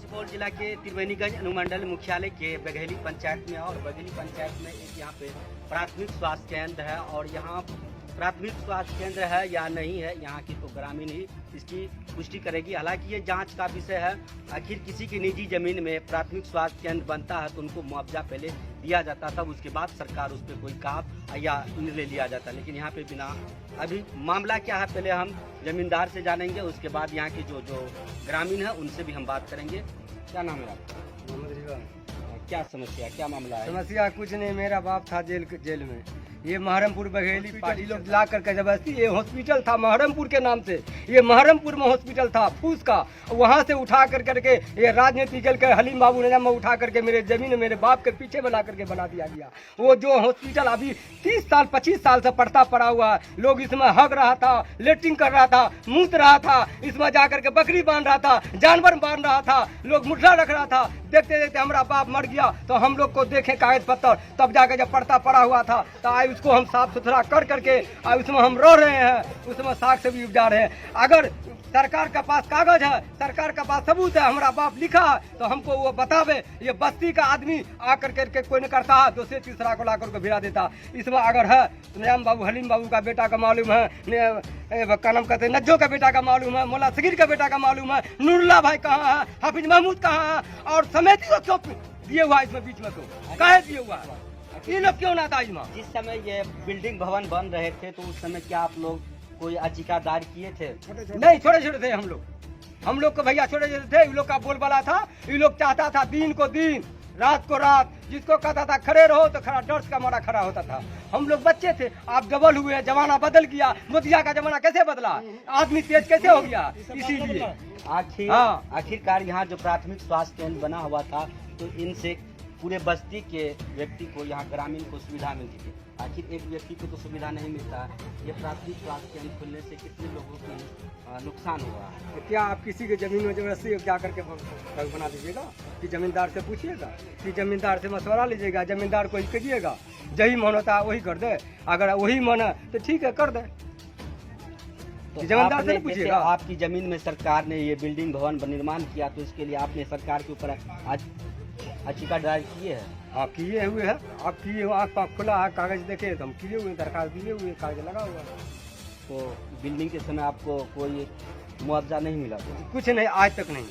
सुपौल जिला के त्रिवेणीगंज अनुमंडल मुख्यालय के बघेली पंचायत में और बघेली पंचायत में एक यहाँ पे प्राथमिक स्वास्थ्य केंद्र है और यहाँ प्राथमिक स्वास्थ्य केंद्र है या नहीं है यहाँ की तो ग्रामीण ही इसकी पुष्टि करेगी। हालांकि ये जांच का विषय है। आखिर किसी की निजी जमीन में प्राथमिक स्वास्थ्य केंद्र बनता है तो उनको मुआवजा पहले दिया जाता था, उसके बाद सरकार उस पर कोई काम या निर्णय लिया जाता। लेकिन यहाँ पे बिना अभी मामला क्या है पहले हम जमींदार से जानेंगे, उसके बाद यहाँ के जो ग्रामीण है उनसे भी हम बात करेंगे। क्या नाम है आपका? मोहम्मद रिजवान। क्या समस्या, क्या मामला है? समस्या कुछ नहीं, मेरा बाप था जेल में। ये महरमपुर बघेली पार्टी लोग ला करके जबरदस्ती, ये हॉस्पिटल था महरमपुर के नाम से, ये महरमपुर में हॉस्पिटल था फूस का, वहाँ से उठा करके ये राजनीति के हलीम बाबू ने उठा करके मेरे जमीन मेरे बाप के पीछे में ला करके बना दिया गया। वो जो हॉस्पिटल अभी 30 साल 25 साल से पड़ता पड़ा हुआ है, लोग इसमें हग रहा था, लेटरिंग कर रहा था, मूत रहा था, इसमें जा करके बकरी बांध रहा था, जानवर बांध रहा था, लोग मुठा रख रहा था। देखते देखते हमारा बाप मर गया तो हम लोग को देखे कागज पत्तर, तब जाके जब पड़ता पड़ा हुआ था तो आज उसको हम साफ सुथरा कर करके आज उसमें हम रह रहे हैं, उसमें साग सब्जी उपजा रहे हैं। अगर सरकार का पास कागज है, सरकार का पास सबूत है, हमारा बाप लिखा है तो हमको वो बतावे। ये बस्ती का आदमी आकर करके कोई नहीं करता है, दूसरे तीसरा को ला करके भिड़ा देता। इसमें अगर है तो नयाम बाबू हलीम बाबू का बेटा का मालूम है, क्या नाम कहते हैं, नज्जो का बेटा का मालूम है, मोला सगीर का बेटा का मालूम है, नूरुल्लाह भाई कहाँ है, हाफिज महमूद कहाँ है, और समेती को क्यों दिए हुआ इसमें बीच में, क्यों काहे दिए हुआ है, ये लोग क्यों ना था इसमें? जिस समय ये बिल्डिंग भवन बन रहे थे तो उस समय क्या आप लोग कोई याचिका दायर किए थे? नहीं, छोटे छोटे थे हम लोग को भैया छोटे छोटे थे। इन लोग का बोलबाला था, इन लोग चाहता था दिन को दिन रात को रात, जिसको कहता था खड़े रहो तो खड़ा डर का मारा खड़ा होता था। हम लोग बच्चे थे, आप डबल हुए, जमाना बदल गया। मोतिया का जमाना कैसे बदला, आदमी तेज कैसे हो गया, इसीलिए आखिरकार यहाँ जो प्राथमिक स्वास्थ्य केंद्र बना हुआ था तो इनसे पूरे बस्ती के व्यक्ति को, यहाँ ग्रामीण को सुविधा मिलती थी। आखिर एक व्यक्ति को तो सुविधा नहीं मिलता। ये प्राथमिक स्वास्थ्य केंद्र खुलने से कितने लोगों को नुकसान हुआ है? तो क्या आप किसी के जमीन में जबरदस्ती जा करके बना दीजिएगा कि जमींदार से पूछिएगा, कि जमींदार से मशवरा लीजिएगा, जमींदार को ही कहिएगा, जही मन होता है वही कर दे, अगर वही मन है तो ठीक है कर दे, तो जमींदार से पूछिएगा। आपकी जमीन में सरकार ने ये बिल्डिंग भवन निर्माण किया तो इसके लिए आपने सरकार के ऊपर आज याचिका दायर किए हैं? हाँ किए हुए हैं, आप किए हुए, आँख पाँख खुला है, कागज देखे तो हम किए हुए, दरखास्त दिए हुए, कागज लगा हुआ है। तो बिल्डिंग के समय आपको कोई मुआवजा नहीं मिला? कुछ नहीं, आज तक नहीं।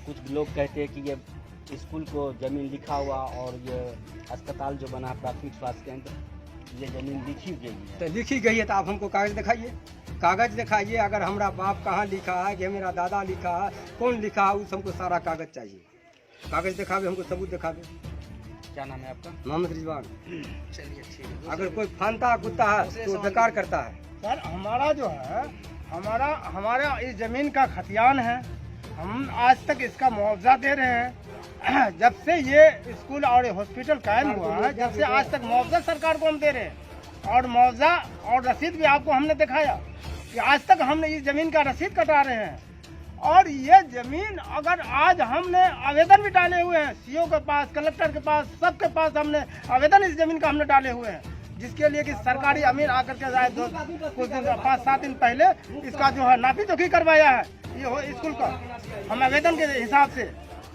कुछ लोग कहते हैं कि ये स्कूल को जमीन लिखा हुआ और ये अस्पताल जो बना प्राथमिक स्वास्थ्य केंद्र, ये जमीन लिखी गई है। तो लिखी गई है तो आप हमको कागज दिखाइए, कागज दिखाइए। अगर हमारा बाप कहाँ लिखा है, कि मेरा दादा लिखा है, कौन लिखा है, उस हमको सारा कागज चाहिए। कागज दिखावे, हमको सबूत दिखावे। क्या नाम है आपका? मोहम्मद रिजवान। चलिए ठीक है। अगर कोई फानता कुत्ता है तो बेकार करता है। सर हमारा जो है, हमारा इस जमीन का खतियान है, हम आज तक इसका मुआवजा दे रहे हैं। जब से ये स्कूल और हॉस्पिटल कायम हुआ है, जब से आज तक मुआवजा सरकार को हम दे रहे हैं, और मुआवजा और रसीद भी आपको हमने दिखाया कि आज तक हमने इस जमीन का रसीद कटा रहे हैं। और ये जमीन अगर आज हमने आवेदन भी डाले हुए हैं, सीओ के पास, कलेक्टर के पास, सबके पास हमने आवेदन इस जमीन का हमने डाले हुए हैं, जिसके लिए कि सरकारी अमीर आकर के जाए कुछ दिन 5-7 दिन पहले इसका जो है नापी जोखी करवाया है ये स्कूल का, हम आवेदन के हिसाब से।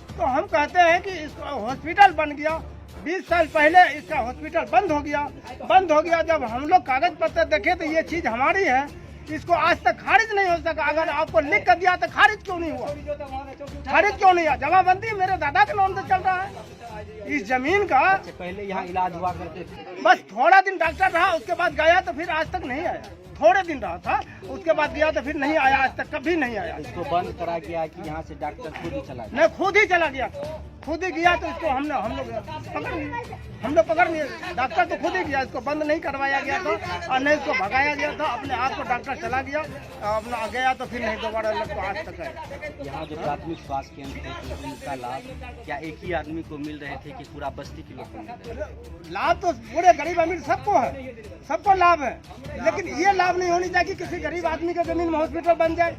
तो हम कहते हैं कि इसका हॉस्पिटल बन गया, 20 साल पहले इसका हॉस्पिटल बंद हो गया। जब हम लोग कागज पत्र देखे तो ये चीज हमारी है, इसको आज तक खारिज नहीं हो सका। अगर आपको लिख कर दिया तो खारिज क्यों नहीं हुआ, खारिज क्यों नहीं हुआ? जमाबंदी मेरे दादा के नाम से चल रहा है इस जमीन का। पहले यहाँ इलाज हुआ करते थे, बस थोड़ा दिन डॉक्टर रहा, उसके बाद गया तो फिर आज तक नहीं आया। थोड़े दिन रहा था, उसके बाद गया तो फिर नहीं आया, आज तक कभी नहीं आया। इसको बंद करा गया कि यहाँ से डॉक्टर खुद ही चला गया? नहीं, खुद ही चला गया, खुद ही गया। तो इसको हम लोग पकड़ लिए, डॉक्टर तो खुद ही गया, इसको बंद नहीं करवाया गया था और नहीं इसको भगाया गया था, अपने आप को डॉक्टर चला गया, अपना गया तो फिर नहीं दोबारा लोग को आज तक है। यहाँ जो प्राथमिक स्वास्थ्य केंद्र थे तो उनका लाभ क्या एक ही आदमी को मिल रहे थे कि पूरा बस्ती के लोग को मिल रहे थे? लाभ तो पूरे गरीब अमीर सबको है, सबको लाभ है, लेकिन ये लाभ नहीं होनी चाहिए कि किसी गरीब आदमी के जमीन में हॉस्पिटल बन जाए,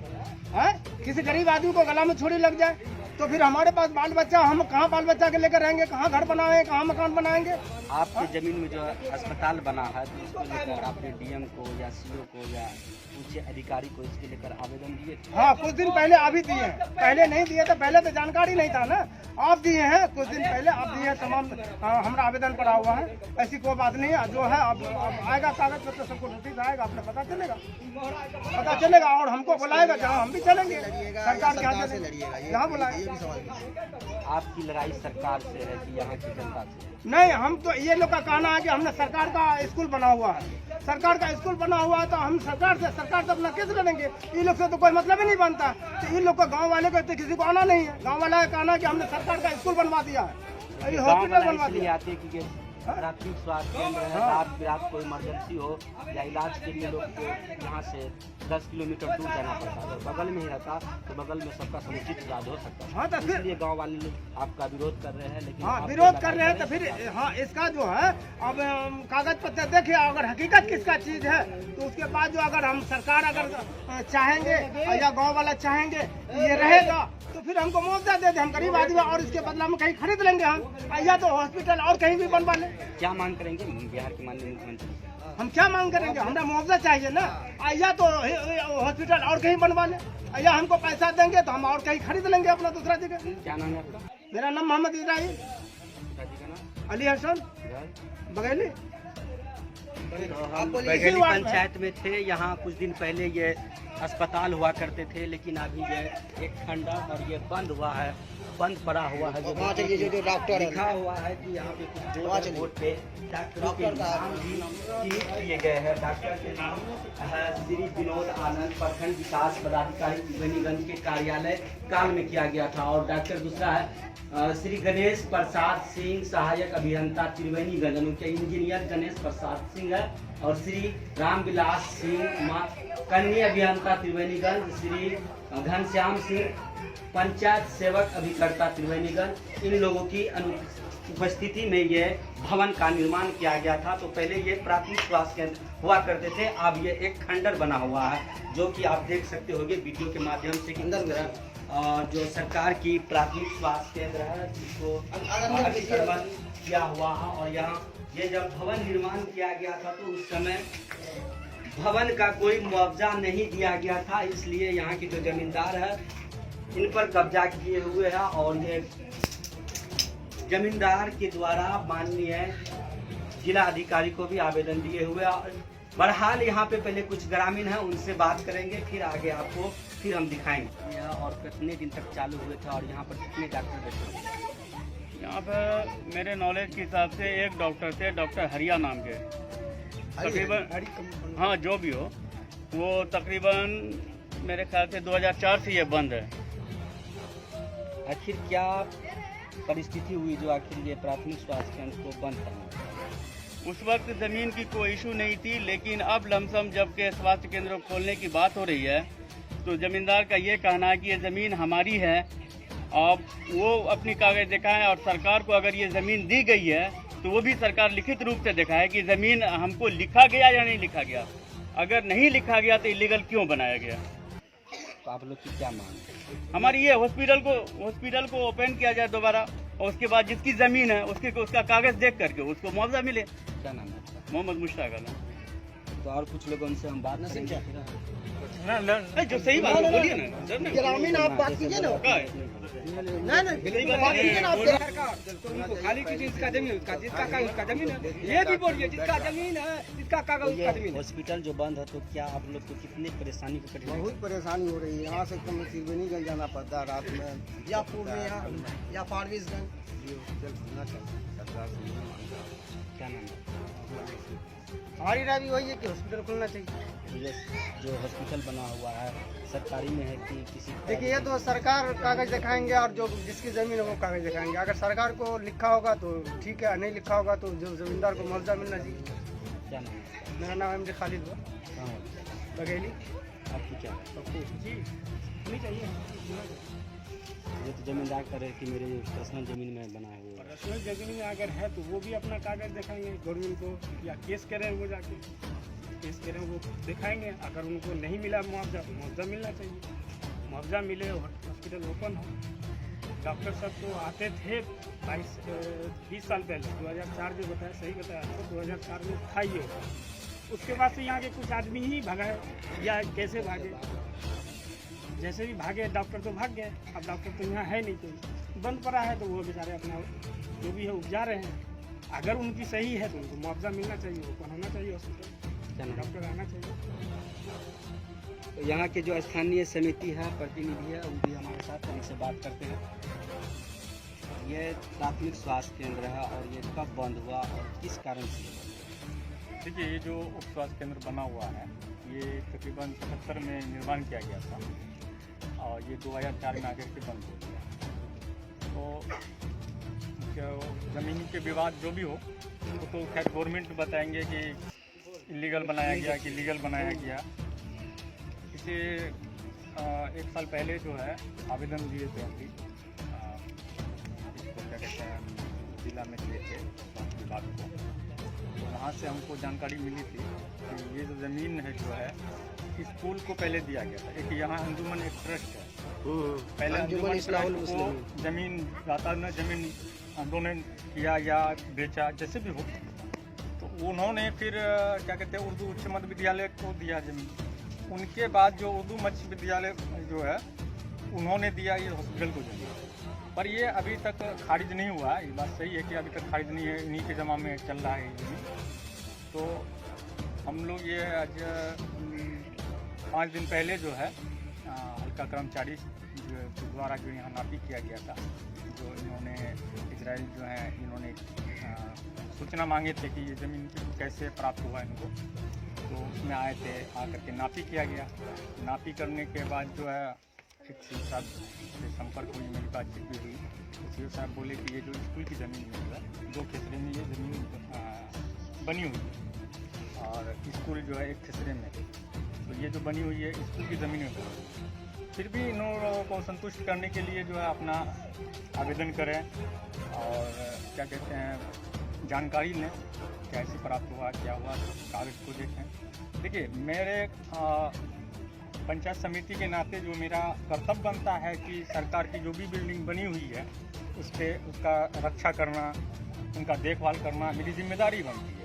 है किसी गरीब आदमी को गला में छुरी लग जाए। तो फिर हमारे पास बाल बच्चा, हम कहाँ बाल बच्चा के लेकर रहेंगे, कहाँ घर बनाएंगे, कहाँ मकान बनाएंगे। आपके जमीन में जो अस्पताल बना है तो इसको लेकर आपने डीएम को या सीओ को या ऊंचे अधिकारी को इसके लेकर आवेदन दिए थे? हाँ, कुछ दिन पहले अभी दिए हैं, पहले नहीं दिए थे, पहले तो जानकारी नहीं था ना। आप दिए हैं कुछ दिन पहले, आप दिए हैं तमाम। हमारा आवेदन पड़ा हुआ है, ऐसी कोई बात नहीं है। जो है अब आएगा कागज पत्र, सबको नोटिस आएगा, अपने पता चलेगा और हमको बुलाएगा, जहाँ हम भी चलेंगे सरकार के यहाँ चलेंगे, यहाँ बुलाएगा। आपकी लड़ाई सरकार से है कि यहाँ की जनता से? नहीं, हम तो ये लोग का कहना है कि हमने सरकार का स्कूल बना हुआ है, सरकार का स्कूल बना हुआ है तो हम सरकार से अपना केस लड़ेंगे। इन लोग से तो कोई मतलब ही नहीं बनता। तो इन लोग को, गांव वाले को तो किसी को आना नहीं है। गांव वाला का कहना है कि हमने सरकार का स्कूल बनवा दिया है, हॉस्पिटल बनवा दिया। आते हैं कि प्राथमिक स्वास्थ्य केंद्र है, रात बिरात कोई इमरजेंसी हो या इलाज के लिए लोग को यहाँ से 10 किलोमीटर दूर जाना पड़ता है। अगर बगल में ही रहता तो बगल में सबका समुचित इलाज हो सकता है। हाँ, तो फिर इसलिए गांव वाले लोग आपका विरोध कर रहे हैं। लेकिन हाँ, विरोध कर रहे हैं तो फिर हाँ, इसका जो है अब कागज पत्र देखिए, अगर हकीकत किसका चीज है तो उसके बाद जो अगर हम सरकार अगर चाहेंगे या गाँव वाला चाहेंगे ये रहेगा तो फिर हमको मुआवजा दे दे, हम गरीब आदमी, और इसके बदला में कहीं खरीद लेंगे हम, या तो हॉस्पिटल और कहीं भी बनवा लें। क्या मांग करेंगे बिहार के माननीय मुख्यमंत्री? हम क्या मांग करेंगे, हमें मुआवजा चाहिए ना, या तो हॉस्पिटल और कहीं बनवा लें, या हमको पैसा देंगे तो हम और कहीं खरीद लेंगे अपना दूसरा जगह। क्या नाम है आपका? मेरा नाम मोहम्मद इब्राहिम, पिताजी का नाम? अली हसन, बघेली। बघेली पंचायत में थे। यहाँ कुछ दिन पहले ये अस्पताल हुआ करते थे, लेकिन अभी ये एक खंडर और ये बंद हुआ है, बंद पड़ा हुआ है। जो डॉक्टर लिखा हुआ है कि यहाँ पे कुछ बोर्ड पे डॉक्टरों के नाम भी किए गए हैं। डॉक्टर के नाम है श्री विनोद आनंद, प्रखंड विकास पदाधिकारी त्रिवेणीगंज के कार्यालय काल में किया गया था। और डॉक्टर दूसरा है श्री गणेश प्रसाद सिंह, सहायक अभियंता त्रिवेणीगंज, उनके इंजीनियर गणेश प्रसाद सिंह है। और श्री रामविलास सिंह, कन्या अभियंता त्रिवेणीगंज, श्री घनश्याम सिंह, पंचायत सेवक अभिकर्ता त्रिवेणीगंज। इन लोगों की उपस्थिति में ये भवन का निर्माण किया गया था। तो पहले ये प्राथमिक स्वास्थ्य केंद्र हुआ करते थे, अब ये एक खंडर बना हुआ है, जो कि आप देख सकते होंगे वीडियो के माध्यम से कि किस तरह जो सरकार की प्राथमिक स्वास्थ्य केंद्र है जिसको अतिक्रमण किया हुआ है। और यहाँ ये जब भवन निर्माण किया गया था तो उस समय भवन का कोई मुआवजा नहीं दिया गया था, इसलिए यहाँ की जो जमींदार है इन पर कब्जा किए हुए हैं। और ये जमींदार के द्वारा माननीय जिला अधिकारी को भी आवेदन दिए हुए। बहरहाल यहाँ पे पहले कुछ ग्रामीण हैं, उनसे बात करेंगे, फिर आगे आपको फिर हम दिखाएंगे। और कितने दिन तक चालू हुए थे और यहाँ पर कितने डॉक्टर बैठे थे? यहाँ पर मेरे नॉलेज के हिसाब से एक डॉक्टर थे, डॉक्टर हरिया नाम के, तकरीबन हाँ जो भी हो, वो तकरीबन मेरे ख्याल से 2004 से ये बंद है। आखिर क्या परिस्थिति हुई जो आखिर ये प्राथमिक स्वास्थ्य केंद्र को बंद करना? उस वक्त ज़मीन की कोई इशू नहीं थी, लेकिन अब लमसम जब के स्वास्थ्य केंद्र को खोलने की बात हो रही है तो ज़मींदार का ये कहना है कि ये ज़मीन हमारी है, और वो अपनी कागज़ दिखाएं, और सरकार को अगर ये ज़मीन दी गई है तो वो भी सरकार लिखित रूप से दिखाए कि ज़मीन हमको लिखा गया या नहीं लिखा गया। अगर नहीं लिखा गया तो इलीगल क्यों बनाया गया? तो आप लोग की क्या मांग है? हमारी ये हॉस्पिटल को ओपन किया जाए दोबारा, और उसके बाद जिसकी ज़मीन है उसका कागज़ देख करके उसको मुआवजा मिले। क्या नाम है आपका? मोहम्मद मुश्ताक अली। तो और कुछ लोगों से हम बात करेंगे। नहीं, जो सही बात है बोलिए ना। ग्रामीण आप बात कीजिए ना, उनको खाली कीजिए, इसका जमीन उसका, जिसका कागज उसका जमीन है, ये भी बोलिए जिसका जमीन है जिसका कागज उसका जमीन है। हॉस्पिटल जो बंद है तो क्या आप लोग को कितनी परेशानी की कठिनाई? बहुत परेशानी हो रही है। यहाँ से कम त्रिवेणीगंज जाना पड़ता है रात में, या पूर्णिया या फारबिसगंज। ये हॉस्पिटल खुलना चाहिए, सरकार से ये मांग है। क्या नाम है? हमारी राय भी वही है कि हॉस्पिटल खुलना चाहिए। जो हॉस्पिटल बना हुआ है सरकारी में है कि किसी? देखिए, ये तो सरकार कागज दिखाएंगे और जो जिसकी ज़मीन है वो कागज दिखाएंगे। अगर सरकार को लिखा होगा तो ठीक है, नहीं लिखा होगा तो जो ज़मींदार को मुआवजा मिलना चाहिए। क्या नाम है? मेरा नाम एमडी खालिद हुआ, हाँ, बघेली। आपकी क्या है? जी नहीं चाहिए। ये तो जमींदार कर रहे कि मेरे पर्सनल जमीन में बना है। पर्सनल जमीन में अगर है तो वो भी अपना कागज दिखाएंगे गवर्नमेंट को, या केस करें वो जाके केस करें वो दिखाएंगे। अगर उनको नहीं मिला मुआवजा तो मुआवजा मिलना चाहिए, मुआवजा मिले, हॉस्पिटल ओपन हो। डॉक्टर साहब तो आते थे 20 साल पहले, 2004 जो बताया सही बताया तो 2004 में था ये। उसके बाद से यहाँ के कुछ आदमी ही भगाए या कैसे भागे, जैसे भी भागे डॉक्टर तो भाग गए। अब डॉक्टर तो यहाँ है नहीं, कोई बंद पड़ा है, तो वो बेचारे अपना जो भी है उपजा रहे हैं। अगर उनकी सही है तो उनको मुआवजा मिलना चाहिए, ओपन होना चाहिए हॉस्पिटल, डॉक्टर आना चाहिए। तो यहाँ के जो स्थानीय समिति है, प्रतिनिधि है, वो भी हमारे साथ उनसे बात करते हैं। ये प्राथमिक स्वास्थ्य केंद्र है और ये कब बंद हुआ और किस कारण से? देखिए, ये जो उप स्वास्थ्य केंद्र बना हुआ है ये तकरीबन 77 में निर्माण किया गया था और ये 2004 में आकर के बंद हो गया। तो ज़मीन के विवाद जो भी हो वो तो खैर गवर्नमेंट बताएंगे कि इलीगल बनाया गया कि लीगल बनाया गया। इसे 1 साल पहले जो है आवेदन दिए थे अभी इसको क्या कहते हैं जिला में दिए थे स्वास्थ्य विभाग को। तो वहाँ से हमको जानकारी मिली थी कि ये जो ज़मीन है जो है स्कूल को पहले दिया गया था। एक यहाँ अंजुमन एक ट्रस्ट है, पहले अंजुमन ट्रस्ट को ज़मीन दाता ने ज़मीन डोनेट किया या बेचा जैसे भी हो, तो उन्होंने फिर क्या कहते हैं उर्दू उच्च मध्य विद्यालय को दिया ज़मीन। उनके बाद जो उर्दू मध्य विद्यालय जो है उन्होंने दिया ये हॉस्पिटल को ज़मीन। पर ये अभी तक खारिज नहीं हुआ। ये बात सही है कि अभी तक खारिज नहीं है, इन्हीं के जमा में चल रहा है ये ज़मीन। तो हम लोग ये आज 5 दिन पहले जो है हल्का कर्मचारी द्वारा जो यहाँ नापी किया गया था, जो इन्होंने इजराइल जो है इन्होंने सूचना मांगे थे कि ये ज़मीन कैसे प्राप्त हुआ इनको, तो उसमें आए थे, आकर के नापी किया गया। नापी करने के बाद जो है एक सी साहब से संपर्क हुई, मेरी बातचीत भी हुई। तो सी साहब बोले कि ये जो स्कूल की ज़मीन में जो है 2 खेसरे में ये ज़मीन बनी हुई है और स्कूल जो है 1 खेसरे में, तो ये जो बनी हुई है स्कूल की ज़मीन में। फिर भी इन लोगों को संतुष्ट करने के लिए जो है अपना आवेदन करें और क्या कहते हैं जानकारी लें, कैसे प्राप्त हुआ, क्या हुआ, कागज़ को देखें। देखिए, मेरे पंचायत समिति के नाते जो मेरा कर्तव्य बनता है कि सरकार की जो भी बिल्डिंग बनी हुई है उस पर उसका रक्षा करना, उनका देखभाल करना मेरी जिम्मेदारी बनती है।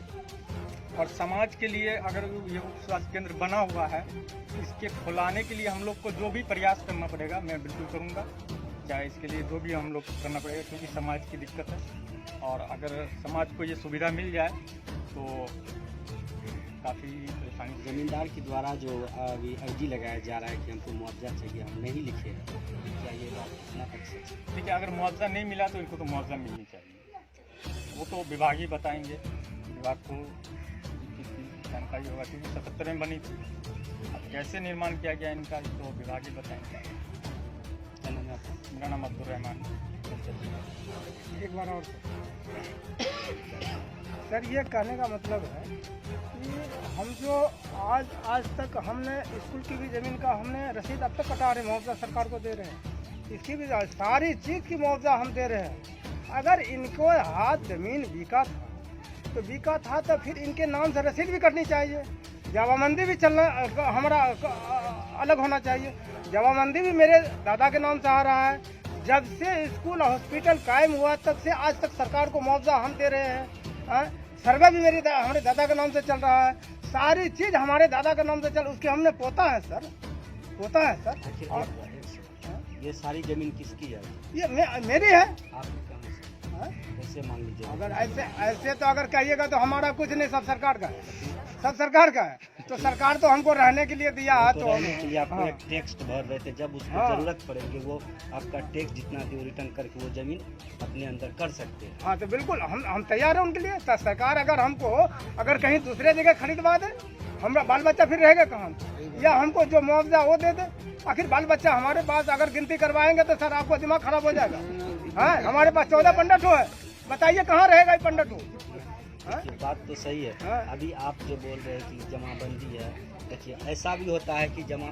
और समाज के लिए अगर ये उप स्वास्थ्य केंद्र बना हुआ है, इसके खुलाने के लिए हम लोग को जो भी प्रयास करना पड़ेगा मैं बिल्कुल करूँगा, चाहे इसके लिए जो भी हम लोग करना पड़ेगा, क्योंकि समाज की दिक्कत है। और अगर समाज को ये सुविधा मिल जाए तो काफ़ी परेशानी। जमींदार के द्वारा जो अभी अर्जी लगाया जा रहा है कि हमको मुआवजा चाहिए, हम नहीं लिखे हैं, क्या ये बात कितना तक सच है? देखिए, अगर मुआवजा नहीं मिला तो इनको तो मुआवजा मिलनी चाहिए, वो तो विभाग ही बताएंगे, विभाग को जानकारी होगा क्योंकि 77 में बनी थी। अब कैसे निर्माण किया गया इनका तो विभाग ही बताएंगे। मेरा नाम अब्दुल रहमान। एक बार और सर, ये कहने का मतलब है कि हम जो आज तक हमने स्कूल की भी ज़मीन का हमने रसीद अब तक कटा रहे, मुआवजा सरकार को दे रहे हैं, इसकी भी सारी चीज़ की मुआवजा हम दे रहे हैं। अगर इनको हाथ ज़मीन बिका था तो बिका था तो फिर इनके नाम से रसीद भी कटनी चाहिए, जवाबंदी भी चलना हमारा अलग होना चाहिए। जवाबंदी भी मेरे दादा के नाम से आ रहा है। जब से स्कूल हॉस्पिटल कायम हुआ तब से आज तक सरकार को मुआवजा हम दे रहे हैं। सर्वे भी हमारे दादा के नाम से चल रहा है, सारी चीज़ हमारे दादा के नाम से चल, उसके हमने पोता है सर, पोता है सर। और ये सारी जमीन किसकी है? ये मेरी है। आपकी कहाँ से? कैसे मान लीजिए? अगर ऐसे तो अगर कहिएगा तो हमारा कुछ नहीं, सब सरकार का है, सब सरकार का है। तो सरकार तो हमको रहने के लिए दिया है, तो रहने के लिए आपको एक टैक्स भर रहे थे, जब उसको जरूरत पड़ेगी वो आपका टैक्स जितना भी रिटर्न करके वो जमीन अपने अंदर कर सकते हैं। हाँ, तो बिल्कुल हम तैयार हैं उनके लिए। तो सरकार अगर हमको अगर कहीं दूसरे जगह खरीदवा दे, हमारा बाल बच्चा फिर रहेगा कहाँ, या हमको जो मुआवजा वो दे दे। आखिर बाल बच्चा हमारे पास अगर गिनती करवाएंगे तो सर आपको दिमाग खराब हो जाएगा। हाँ, हमारे पास 14 पंडित है, बताइए कहाँ रहेगा ये पंडित हो? देखिए, बात तो सही है। अभी आप जो बोल रहे हैं कि जमाबंदी है, देखिए ऐसा भी होता है कि जमा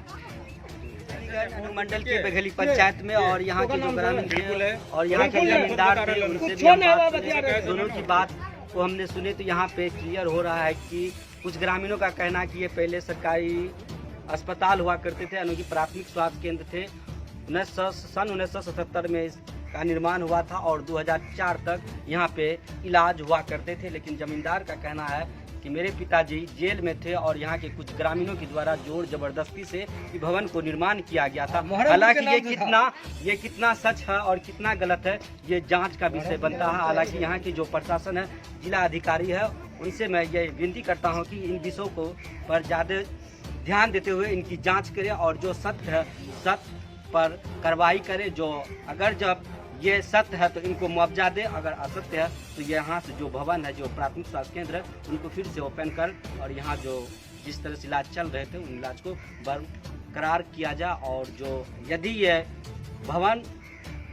अनुमंडल के बघेली पंचायत में और यहाँ के जो ग्रामीण थे और यहाँ के जमींदार थे उनसे भी हम बात सुने, दोनों की बात को हमने सुने। तो यहाँ पे क्लियर हो रहा है कि कुछ ग्रामीणों का कहना है कि ये पहले सरकारी अस्पताल हुआ करते थे, यानी कि प्राथमिक स्वास्थ्य केंद्र थे। सन 1977 में का निर्माण हुआ था और 2004 तक यहाँ पे इलाज हुआ करते थे। लेकिन जमींदार का कहना है कि मेरे पिताजी जेल में थे और यहाँ के कुछ ग्रामीणों के द्वारा जोर जबरदस्ती से इस भवन को निर्माण किया गया था। हालांकि ये कितना सच है और कितना गलत है ये जांच का विषय बनता है। हालांकि यहाँ की जो प्रशासन है, जिला अधिकारी है, उनसे मैं ये विनती करता हूँ कि इन विषयों को पर ज़्यादा ध्यान देते हुए इनकी जांच करें और जो सत्य है सत्य पर कार्रवाई करें। जो अगर जब ये सत्य है तो इनको मुआवजा दे, अगर असत्य है तो यहाँ से जो भवन है, जो प्राथमिक स्वास्थ्य केंद्र है, उनको फिर से ओपन कर और यहाँ जो जिस तरह से इलाज चल रहे थे उन इलाज को बरकरार किया जाए। और जो यदि ये भवन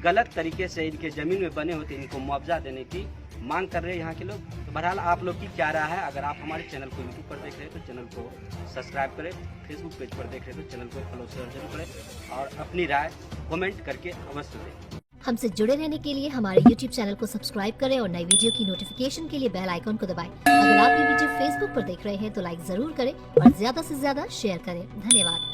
गलत तरीके से इनके ज़मीन में बने होते इनको मुआवजा देने की मांग कर रहे हैं यहाँ के लोग। तो बहरहाल आप लोग की क्या राय है? अगर आप हमारे चैनल को यूट्यूब पर देख रहे हैं तो चैनल को सब्सक्राइब करें, फेसबुक पेज पर देख रहे हैं तो चैनल को फॉलो शेयर जरूर करें और अपनी राय कमेंट करके अवश्य दें। हमसे जुड़े रहने के लिए हमारे YouTube चैनल को सब्सक्राइब करें और नई वीडियो की नोटिफिकेशन के लिए बेल आइकन को दबाएं। अगर आप ये वीडियो Facebook पर देख रहे हैं तो लाइक जरूर करें और ज्यादा से ज्यादा शेयर करें। धन्यवाद।